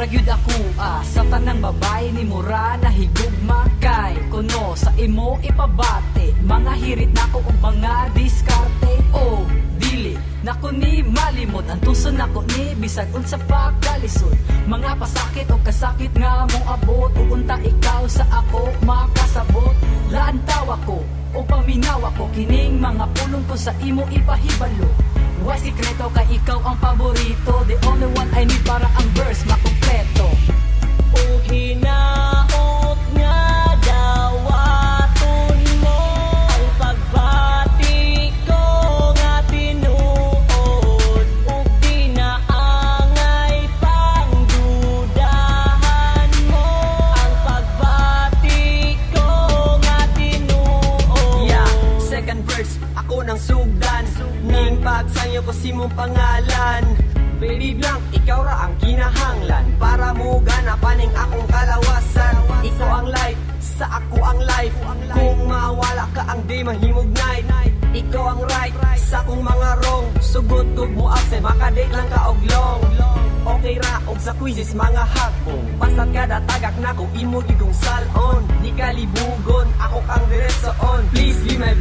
para gyud ako sa tanang babae ni mura na higugma kay kuno sa imo ipabate mga hirit nako og mga diskarte o dili nako ni malimot ang tuson nako ni bisag unsa pa kalisod mga pasakit o kasakit nga mong abot ug unta ikaw sa ako makasabot lantaw ako o paminaw ako kining mga pulong ko sa imo ipahibalo. Wa sikreto kay ikaw ang paborito. The only one I need para ang verse makumpleto. O hinaot nga dawaton mo ang pagbati ko nga tinuod ug dinaangay pangdudahan mo ang pagbati ko nga tinuod. Yeah, second verse ako nang sugdan ning pagsanyo ko si mong pangalan. Baby blank, ikaw ra ang kinahanglan para mo ganapaning akong kalawasan. Ikaw ang light, sa ako ang life. Kung mawala ka ang day mahimog night. Ikaw ang right, sa akong mga wrong. Sugod kog mo absent, makadate lang ka og long. Okay ra og sa quizzes mga hakbong. Pasat kada tagak na ko imo gigong salon. Di kalibugon, ako kang diretsoon. Please be my